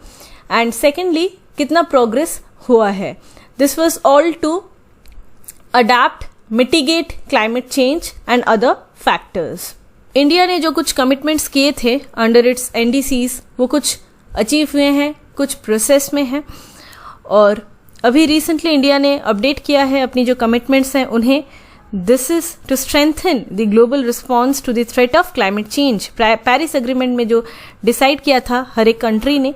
एंड सेकेंडली कितना प्रोग्रेस हुआ है। This was all to adapt, mitigate climate change and other factors. India ने जो कुछ कमिटमेंट्स किए थे अंडर इट्स NDCs वो कुछ अचीव हुए हैं, कुछ प्रोसेस में हैं और अभी रिसेंटली इंडिया ने अपडेट किया है अपनी जो कमिटमेंट्स हैं उन्हें। This is to strengthen the global response to the threat of climate change. Paris agreement में जो डिसाइड किया था, हर एक कंट्री ने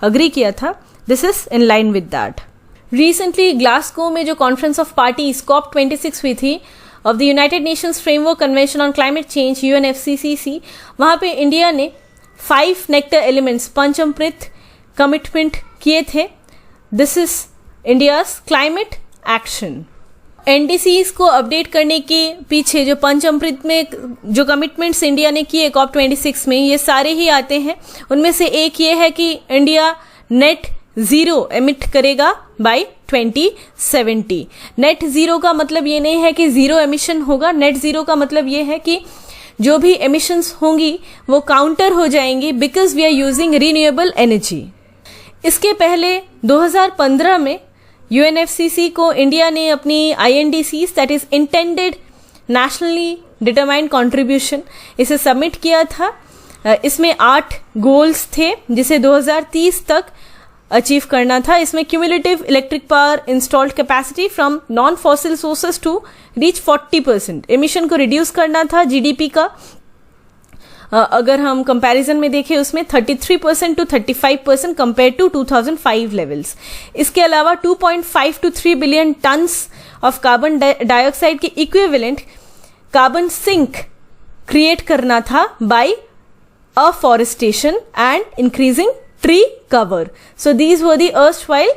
अग्री किया था, this is in line with that. Recently Glasgow में जो कॉन्फ्रेंस ऑफ पार्टीज COP26 हुई थी of the United Nations Framework Convention on Climate change UNFCCC, वहां पे इंडिया ने 5 नेक्टर एलिमेंट्स, पंचअमृत कमिटमेंट किए थे। This is India's climate action. NDCs को अपडेट करने के पीछे जो पंचअमृत में जो कमिटमेंट्स इंडिया ने किए COP26 में, ये सारे ही आते हैं। उनमें से एक ये है कि इंडिया नेट जीरो एमिट करेगा बाय 2070। नेट जीरो का मतलब ये नहीं है कि जीरो एमिशन होगा, नेट जीरो का मतलब ये है कि जो भी एमिशंस होंगी वो काउंटर हो जाएंगी because we are using renewable energy. इसके पहले 2015 में UNFCCC को इंडिया ने अपनी INDCs, that is intended nationally determined contribution, इसे सबमिट किया था। इसमें 8 गोल्स थे जिसे 2030 तक अचीव करना था। इसमें cumulative electric power installed capacity from non fossil sources to reach 40%, emission को रिड्यूस करना था। GDP का अगर हम कंपैरिजन में देखें उसमें 33% to 35% कंपेयर टू 2005 लेवल्स। इसके अलावा 2.5 to 3 billion tons of carbon dioxide के इक्विवेलेंट कार्बन सिंक क्रिएट करना था by afforestation and increasing tree cover. So these were the erstwhile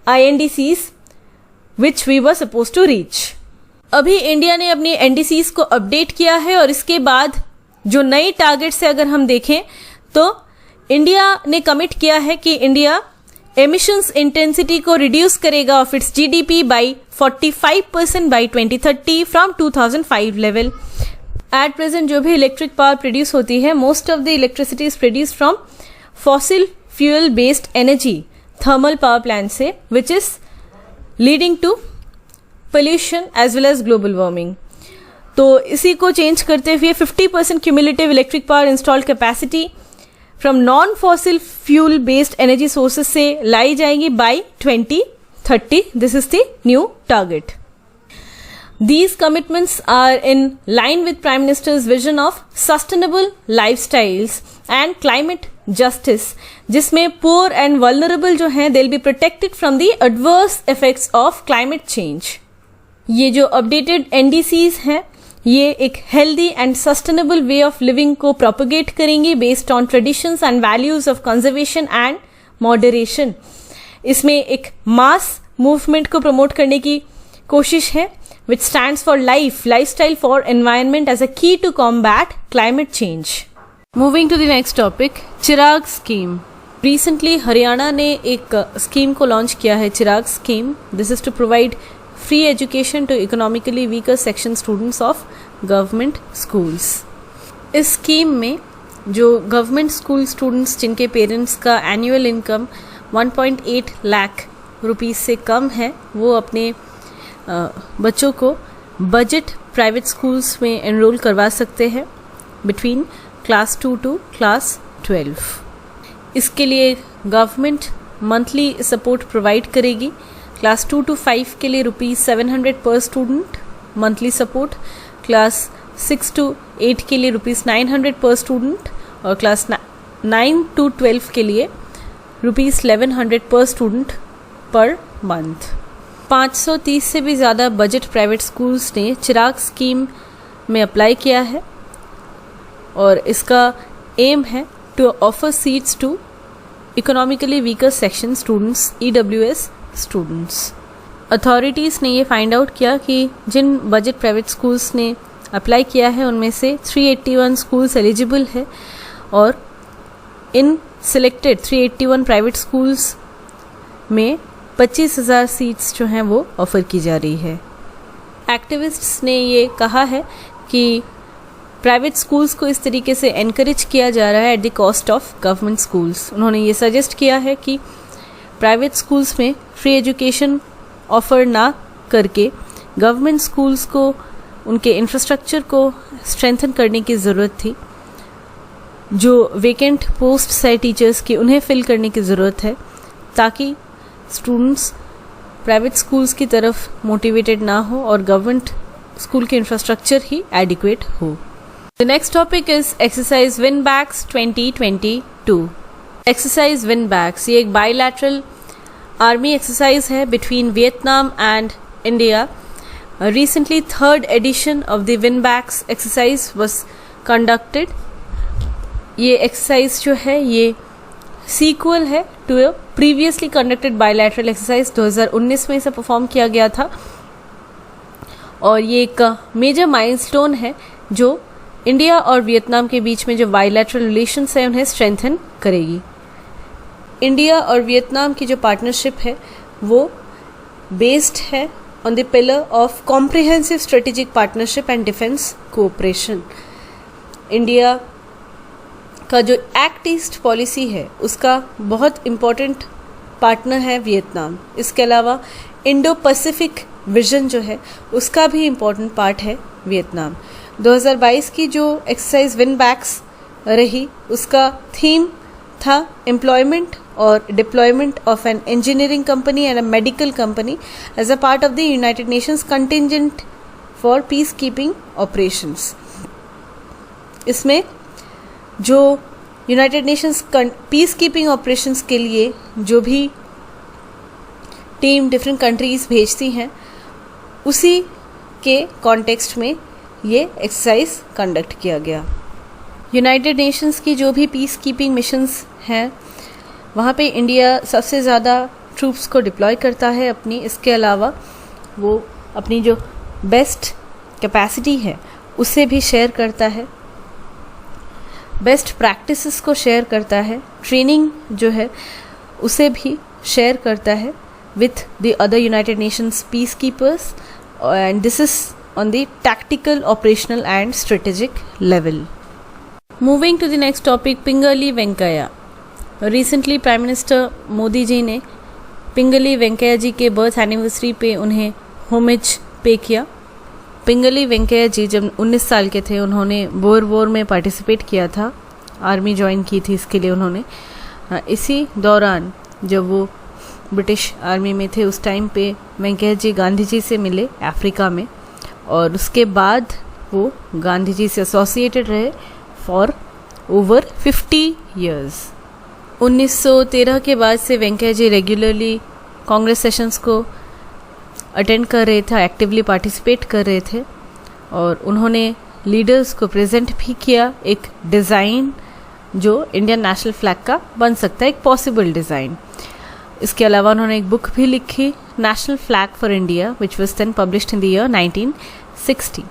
INDCs which we were supposed to reach. अभी India ने अपनी NDCs को update किया है और इसके बाद जो नए टारगेट से अगर हम देखें तो इंडिया ने कमिट किया है कि इंडिया एमिशंस इंटेंसिटी को रिड्यूस करेगा of its GDP by 45% by 2030 from 2005 level. At present जो भी इलेक्ट्रिक पावर प्रोड्यूस होती है, most of the electricity is produce from fossil fuel based energy thermal power plant से, which is leading to pollution as well as global warming। तो इसी को change करते हुए 50% cumulative electric power installed capacity from non fossil fuel based energy sources से लाई जाएगी by 2030। This is the new target। These commitments are in line with Prime Minister's vision of sustainable lifestyles and climate justice, जिसमें poor and vulnerable जो हैं they'll be protected from the adverse effects of climate change। ये जो updated NDCs हैं ये एक healthy and sustainable way of living को propagate करेंगी based on traditions and values of conservation and moderation। इसमें एक mass movement को promote करने की कोशिश है which stands for Life, Lifestyle for Environment as a key to combat climate change. Moving to the next topic, Chirag scheme. Recently Haryana ने एक scheme को लॉन्च किया है, चिराग scheme. This is to provide free education to economically weaker section students of government schools. इस scheme में जो government school students जिनके parents का एनुअल इनकम 1.8 लाख रुपीस से कम है, वो अपने बच्चों को बजट प्राइवेट स्कूल्स में एनरोल करवा सकते हैं बिटवीन क्लास 2 टू क्लास 12. इसके लिए गवर्नमेंट मंथली सपोर्ट प्रोवाइड करेगी. क्लास 2 टू 5 के लिए ₹700 पर student monthly support, class 6 to 8 के लिए ₹900 पर स्टूडेंट और क्लास 9 टू 12 के लिए ₹1100 पर स्टूडेंट पर मंथ. 530 से भी ज़्यादा बजट प्राइवेट स्कूल्स ने चिराग स्कीम में अप्लाई किया है और इसका एम है to offer seats to economically weaker section students, EWS students. Authorities ने ये फाइंड आउट किया कि जिन बजट प्राइवेट स्कूल्स ने अप्लाई किया है उनमें से 381 स्कूल्स एलिजिबल है और इन सिलेक्टेड 381 प्राइवेट स्कूल्स में 25,000 सीट्स जो हैं वो ऑफ़र की जा रही है. एक्टिविस्ट्स ने ये कहा है कि प्राइवेट स्कूल्स को इस तरीके से एनकरेज किया जा रहा है at the cost of government schools. उन्होंने ये सजेस्ट किया है कि प्राइवेट स्कूल्स में फ्री एजुकेशन ऑफ़र ना करके गवर्नमेंट स्कूल्स को उनके इंफ्रास्ट्रक्चर को स्ट्रेंथन करने की ज़रूरत थी. जो वेकेंट पोस्ट है टीचर्स की, उन्हें फिल करने की ज़रूरत है ताकि स्टूडेंट्स प्राइवेट स्कूल्स की तरफ मोटिवेटेड ना हो और गवर्नमेंट स्कूल के इंफ्रास्ट्रक्चर ही एडिक्वेट हो. The next topic is exercise VINBAX 2022. Exercise VINBAX ये एक बायलैटरल आर्मी एक्सरसाइज है between Vietnam and India. Recently, third edition of the Winbacks exercise was conducted. ये exercise जो है ये sequel है to a previously conducted bilateral exercise. 2019 में इसे परफॉर्म किया गया था और ये एक मेजर माइलस्टोन है जो इंडिया और वियतनाम के बीच में जो बायलैटरल रिलेशंस है उन्हें स्ट्रेंथन करेगी. इंडिया और वियतनाम की जो पार्टनरशिप है वो बेस्ड है on the pillar of comprehensive strategic partnership and defense cooperation. India का जो एक्ट ईस्ट पॉलिसी है उसका बहुत इम्पोर्टेंट पार्टनर है वियतनाम. इसके अलावा इंडो पैसिफिक विजन जो है उसका भी इम्पोर्टेंट पार्ट है वियतनाम. 2022 की जो एक्सरसाइज विन बैक्स रही उसका थीम था एम्प्लॉयमेंट और deployment of an engineering company and a medical company as a part of the United Nations contingent for peace keeping operations. इसमें जो United Nations peace keeping operations के लिए जो भी टीम डिफरेंट कंट्रीज भेजती हैं उसी के कॉन्टेक्स्ट में ये एक्सरसाइज कंडक्ट किया गया. यूनाइटेड नेशंस की जो भी पीस कीपिंग मिशंस हैं वहाँ पे इंडिया सबसे ज़्यादा ट्रूप्स को डिप्लॉय करता है अपनी. इसके अलावा वो अपनी जो बेस्ट कैपेसिटी है उसे भी शेयर करता है, बेस्ट प्रैक्टिसेस को शेयर करता है, ट्रेनिंग जो है उसे भी शेयर करता है with the other United Nations peace keepers and this is on the tactical, operational and strategic level. Moving to the next topic, Pingali Venkayya. Recently prime minister Modi ji ने पिंगली वेंकैया जी के बर्थ एनिवर्सरी पे उन्हें होमेज पे किया. पिंगली वेंकैया जी जब 19 साल के थे उन्होंने बोर वॉर में पार्टिसिपेट किया था, आर्मी ज्वाइन की थी इसके लिए उन्होंने. इसी दौरान जब वो ब्रिटिश आर्मी में थे उस टाइम पे वेंकैया जी गांधी जी से मिले अफ्रीका में और उसके बाद वो गांधी जी से एसोसिएटेड रहे फॉर ओवर 50 years. 1913 के बाद से वेंकैया जी रेगुलरली कांग्रेस सेशंस को अटेंड कर रहे थे, एक्टिवली पार्टिसिपेट कर रहे थे और उन्होंने लीडर्स को प्रेजेंट भी किया एक डिज़ाइन जो इंडियन नेशनल फ्लैग का बन सकता है, एक पॉसिबल डिज़ाइन. इसके अलावा उन्होंने एक बुक भी लिखी, national flag for India, which was then published in the year 1960।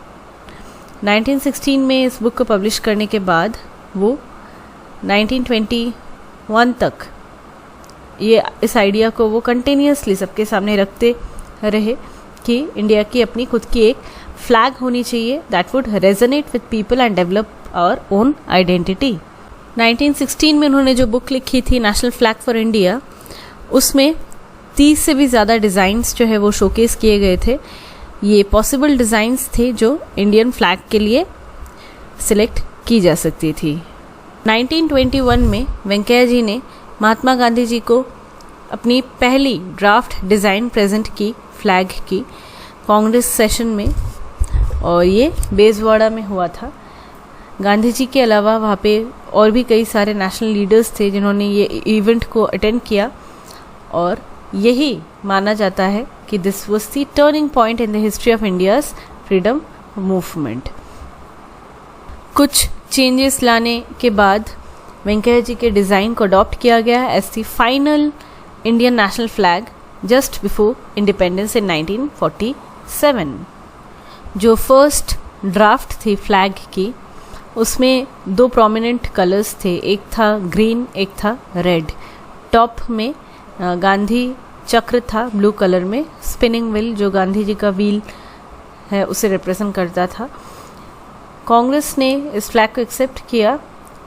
1916 में इस बुक को पब्लिश करने के बाद वो 1921 तक ये इस आइडिया को वो कंटिन्यूसली सबके सामने रखते रहे कि इंडिया की अपनी खुद की एक फ्लैग होनी चाहिए that would resonate with people and develop our own identity. 1916 में उन्होंने जो बुक लिखी थी नेशनल फ्लैग फॉर इंडिया, उसमें 30 से भी ज़्यादा डिज़ाइंस जो है वो शोकेस किए गए थे। ये पॉसिबल डिज़ाइंस थे जो इंडियन फ्लैग के लिए सिलेक्ट की जा सकती थी। 1921 में वेंकैया जी ने महात्मा गांधी जी को अपनी पहली ड्राफ्ट डिज़ाइन प्रेजेंट की फ्लैग की कांग्रेस सेशन में, और ये बेजवाड़ा में हुआ था। गांधी जी के अलावा वहाँ पे और भी कई सारे नेशनल लीडर्स थे जिन्होंने ये इवेंट को अटेंड किया, और यही माना जाता है कि this was the turning point in the history of India's freedom movement. कुछ चेंजेस लाने के बाद वेंकैया जी के डिज़ाइन को अडॉप्ट किया गया as the final Indian national flag just before independence in 1947। जो फर्स्ट ड्राफ्ट थी फ्लैग की, उसमें दो प्रोमिनेंट कलर्स थे, एक था ग्रीन, एक था रेड। टॉप में गांधी चक्र था ब्लू कलर में, स्पिनिंग व्हील जो गांधी जी का व्हील है उसे रिप्रेजेंट करता था। कांग्रेस ने इस फ्लैग को एक्सेप्ट किया।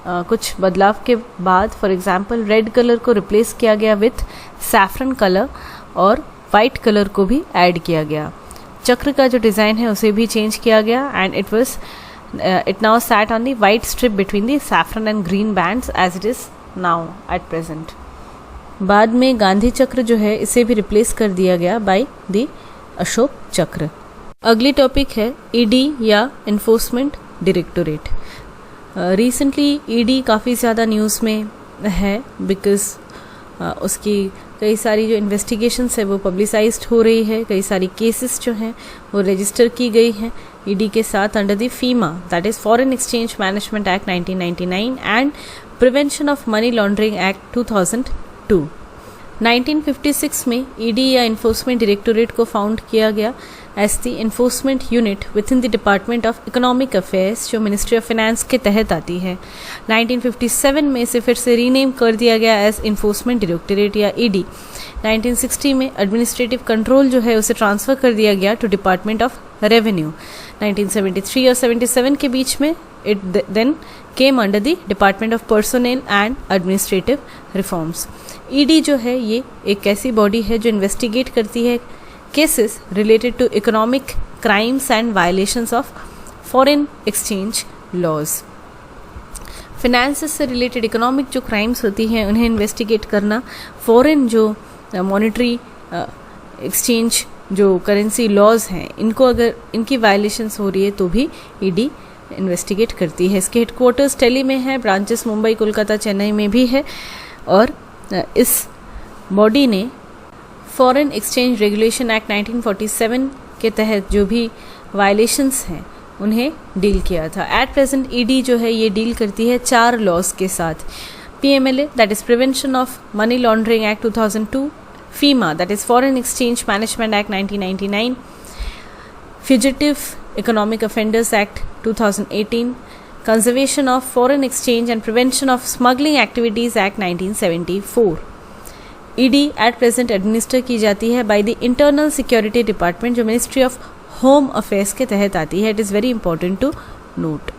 कुछ बदलाव के बाद, फॉर एग्जांपल रेड कलर को रिप्लेस किया गया विथ सैफरन कलर और वाइट कलर को भी ऐड किया गया। चक्र का जो डिज़ाइन है उसे भी चेंज किया गया and it now sat on the white strip between the saffron and green bands as it is now at present। बाद में गांधी चक्र जो है इसे भी रिप्लेस कर दिया गया बाय द अशोक चक्र। अगली टॉपिक है ईडी या इन्फोर्समेंट डायरेक्टोरेट। रिसेंटली ईडी काफ़ी ज़्यादा न्यूज़ में है बिकॉज उसकी कई सारी जो इन्वेस्टिगेशंस है वो पब्लिसाइज्ड हो रही है, कई सारी केसेस जो हैं वो रजिस्टर की गई हैं ईडी के साथ under the FEMA, that is foreign exchange management act 1999 and prevention of money laundering act 2002। 1956 में ईडी या इन्फोर्समेंट डायरेक्टोरेट को फाउंड किया गया as the enforcement unit within the department of economic affairs जो ministry of finance के तहत आती है। 1957 में इसे फिर से रीनेम कर दिया गया एज इन्फोर्समेंट डायरेक्टोरेट या ईडी। 1960 में एडमिनिस्ट्रेटिव कंट्रोल जो है उसे ट्रांसफ़र कर दिया गया टू डिपार्टमेंट ऑफ रेवेन्यू। 1973 और 77 के बीच में it then came under the department of personnel and administrative reforms. ED जो है ये एक ऐसी बॉडी है जो इन्वेस्टिगेट करती है cases related to economic crimes and violations of foreign exchange laws. Finances से रिलेटेड इकोनॉमिक जो क्राइम्स होती हैं उन्हें इन्वेस्टिगेट करना, फॉरेन जो मॉनेटरी एक्सचेंज जो करेंसी लॉज हैं इनको अगर इनकी वायलेशंस हो रही है तो भी ईडी इन्वेस्टिगेट करती है। इसके हेडक्वार्टर्स दिल्ली में है, ब्रांचेस मुंबई, कोलकाता, चेन्नई में भी है, और इस बॉडी ने फॉरेन एक्सचेंज रेगुलेशन एक्ट 1947 के तहत जो भी वायलेशंस हैं उन्हें डील किया था। एट प्रेजेंट ईडी जो है ये डील करती है 4 लॉज के साथ। PMLA that is prevention of money laundering act 2002, FEMA that is foreign exchange management act 1999, fugitive economic offenders act 2018, conservation of foreign exchange and prevention of smuggling activities act 1974। ED at present administer की जाती है by the internal security department जो ministry of home affairs के तहत आती है। It is very important to note.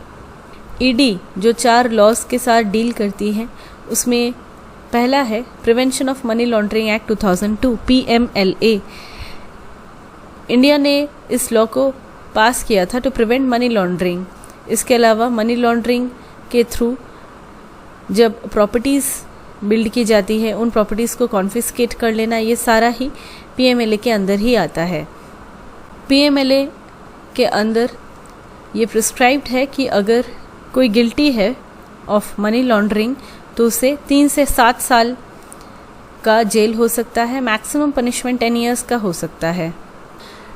ED जो 4 laws के साथ डील करती है उसमें पहला है prevention of money laundering act 2002 PMLA. India ने इस लॉ को पास किया था टू प्रिवेंट मनी लॉन्ड्रिंग। इसके अलावा मनी लॉन्ड्रिंग के थ्रू जब प्रॉपर्टीज़ बिल्ड की जाती है उन प्रॉपर्टीज़ को कॉन्फिस्केट कर लेना, ये सारा ही पीएमएलए के अंदर ही आता है। पीएमएलए के अंदर ये प्रिस्क्राइब्ड है कि अगर कोई गिल्टी है ऑफ मनी लॉन्ड्रिंग तो उसे 3 से 7 साल का जेल हो सकता है, मैक्सिमम पनिशमेंट 10 ईयर्स का हो सकता है।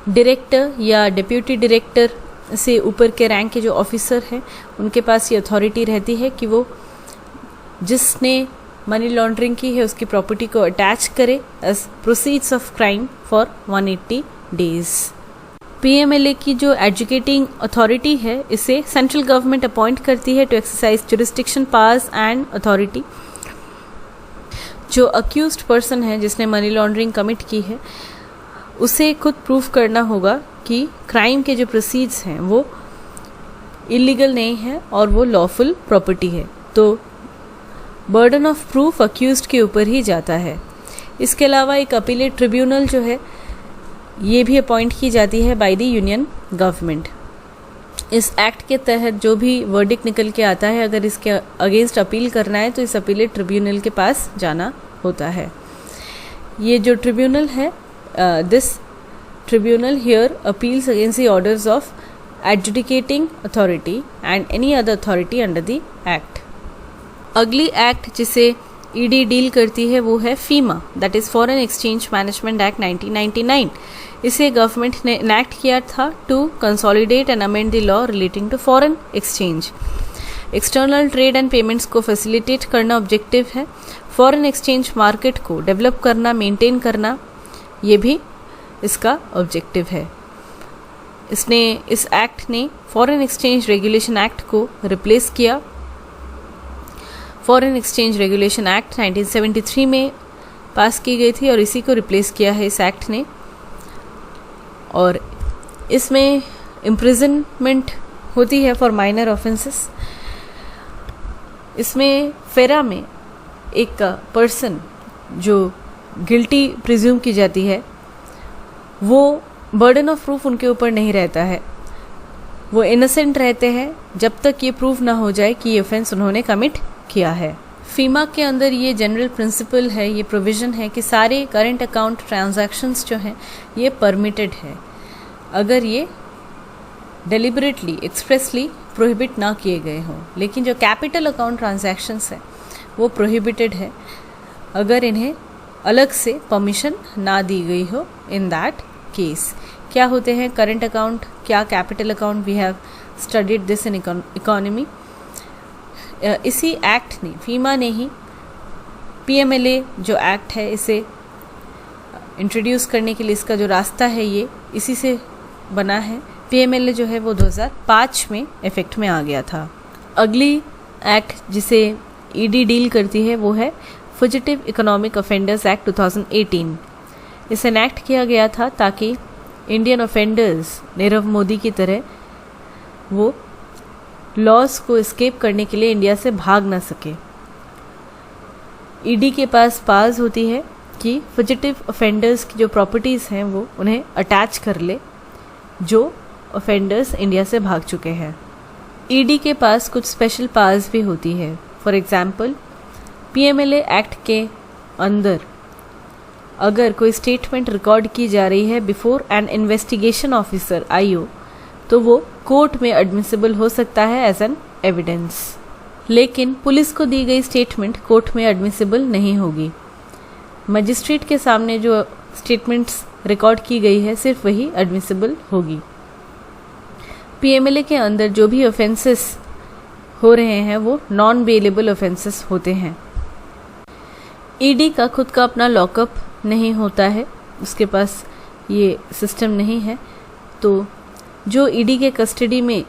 डायरेक्टर या डिप्यूटी डायरेक्टर से ऊपर के रैंक के जो ऑफिसर हैं उनके पास ये अथॉरिटी रहती है कि वो जिसने मनी लॉन्ड्रिंग की है उसकी प्रॉपर्टी को अटैच करे as proceeds of crime for 180 days. PMLA की जो एजुकेटिंग अथॉरिटी है इसे सेंट्रल गवर्नमेंट अपॉइंट करती है to exercise jurisdiction powers and authority. जो अक्यूज्ड पर्सन है जिसने मनी लॉन्ड्रिंग कमिट की है उसे खुद प्रूव करना होगा कि क्राइम के जो प्रोसीड्स हैं वो इलीगल नहीं है और वो लॉफुल प्रॉपर्टी है, तो बर्डन ऑफ प्रूफ अक्यूज्ड के ऊपर ही जाता है। इसके अलावा एक अपीलेट ट्रिब्यूनल जो है ये भी अपॉइंट की जाती है बाय द यूनियन गवर्नमेंट। इस एक्ट के तहत जो भी वर्डिक्ट निकल के आता है अगर इसके अगेंस्ट अपील करना है तो इस अपीलेट ट्रिब्यूनल के पास जाना होता है। ये जो ट्रिब्यूनल है this tribunal hear appeals against the orders of adjudicating authority and any other authority under the act. अगली एक्ट जिसे ईडी डील करती है वो है FEMA, that is foreign exchange management act 1999। इसे गवर्नमेंट ने इनैक्ट किया था to consolidate and amend the law relating to foreign exchange. External trade and payments को फैसिलिटेट करना ऑब्जेक्टिव है। फॉरेन एक्सचेंज मार्केट को डेवलप करना, मेंटेन करना, ये भी इसका ऑब्जेक्टिव है। इस एक्ट ने फॉरेन एक्सचेंज रेगुलेशन एक्ट को रिप्लेस किया। फॉरेन एक्सचेंज रेगुलेशन एक्ट 1973 में पास की गई थी और इसी को रिप्लेस किया है इस एक्ट ने। और इसमें इम्प्रिजनमेंट होती है फॉर माइनर ऑफेंसेस। इसमें फेरा में एक पर्सन जो गिल्टी प्रिज्यूम की जाती है वो बर्डन ऑफ प्रूफ उनके ऊपर नहीं रहता है, वो इनोसेंट रहते हैं जब तक ये प्रूव ना हो जाए कि ये ऑफेंस उन्होंने कमिट किया है। फीमा के अंदर ये जनरल प्रिंसिपल है, ये प्रोविज़न है कि सारे करंट अकाउंट ट्रांजैक्शंस जो हैं ये परमिटेड है अगर ये डेलिबरेटली एक्सप्रेसली प्रोहिबिट ना किए गए हों। लेकिन जो कैपिटल अकाउंट ट्रांजैक्शंस है वो प्रोहिबिटेड है अगर इन्हें अलग से परमिशन ना दी गई हो। इन दैट केस क्या होते हैं करंट अकाउंट, क्या capital account, we have studied this in economy. इसी एक्ट ने, फीमा ने ही पीएमएलए जो एक्ट है इसे इंट्रोड्यूस करने के लिए इसका जो रास्ता है ये इसी से बना है। पीएमएलए जो है वो 2005 में इफेक्ट में आ गया था। अगली एक्ट जिसे ईडी डील करती है वो है फुजिटिव इकोनॉमिक ऑफेंडर्स एक्ट 2018। इसे एनैक्ट किया गया था ताकि इंडियन ऑफेंडर्स नीरव मोदी की तरह वो लॉस को एस्केप करने के लिए इंडिया से भाग ना सके। ईडी के पास पास होती है कि फुजिटिव ऑफेंडर्स की जो प्रॉपर्टीज़ हैं वो उन्हें अटैच कर ले जो ऑफेंडर्स इंडिया से भाग चुके हैं। ईडी के पास कुछ स्पेशल पावर्स भी होती है। फॉर एग्जांपल पीएमएलए एक्ट के अंदर अगर कोई स्टेटमेंट रिकॉर्ड की जा रही है before N investigation officer IO तो वो कोर्ट में एडमिसिबल हो सकता है एज एन एविडेंस। लेकिन पुलिस को दी गई स्टेटमेंट कोर्ट में एडमिसिबल नहीं होगी। मजिस्ट्रेट के सामने जो स्टेटमेंट्स रिकॉर्ड की गई है सिर्फ वही एडमिसिबल होगी। पीएमएलए के अंदर जो भी ऑफेंसेस हो रहे हैं वो नॉन बेलेबल ऑफेंसेस होते हैं। ईडी का खुद का अपना लॉकअप नहीं होता है, उसके पास ये सिस्टम नहीं है, तो जो ईडी के कस्टडी में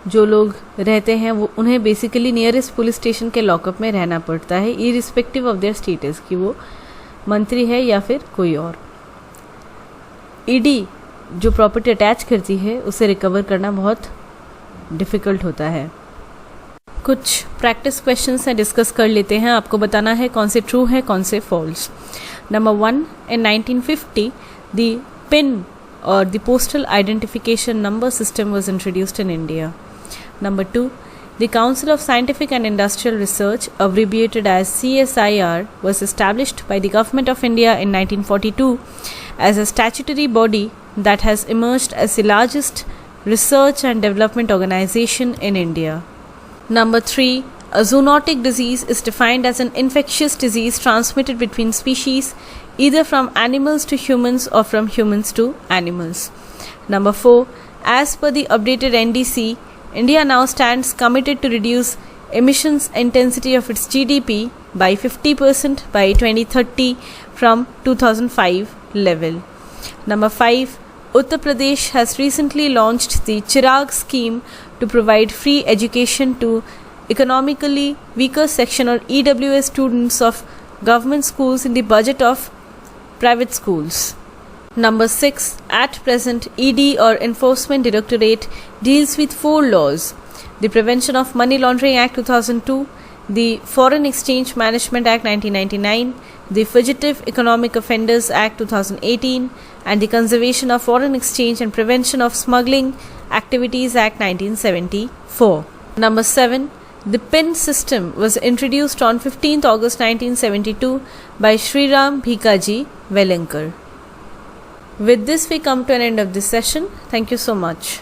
जो लोग रहते हैं वो उन्हें बेसिकली नियरेस्ट पुलिस स्टेशन के लॉकअप में रहना पड़ता है इरिस्पेक्टिव ऑफ देयर स्टेटस कि वो मंत्री है या फिर कोई और। ईडी जो प्रॉपर्टी अटैच करती है उसे रिकवर करना बहुत डिफ़िकल्ट होता है। कुछ प्रैक्टिस क्वेश्चंस हैं, डिस्कस कर लेते हैं। आपको बताना है कौन से ट्रू है कौन से false. Number 1, in 1950 the PIN or the postal identification number system was introduced in India. Number 2, the Council of Scientific and Industrial Research, abbreviated as CSIR, was established by the Government of India in 1942 as a statutory body that has emerged as the largest research and development organization in India. Number 3, a zoonotic disease is defined as an infectious disease transmitted between species, either from animals to humans or from humans to animals. Number 4, as per the updated NDC, India now stands committed to reduce emissions intensity of its GDP by 50% by 2030 from 2005 level. Number 5. Uttar Pradesh has recently launched the Chirag scheme to provide free education to economically weaker section or EWS students of government schools in the budget of private schools. Number 6. At present, ED or Enforcement Directorate deals with 4 laws: the Prevention of Money Laundering Act 2002, the Foreign Exchange Management Act 1999, the Fugitive Economic Offenders Act 2018, and the Conservation of Foreign Exchange and Prevention of Smuggling Activities Act 1974. Number 7. The PIN system was introduced on 15th August 1972 by Sriram Bhikaji Velankar. With this, we come to an end of this session. Thank you so much.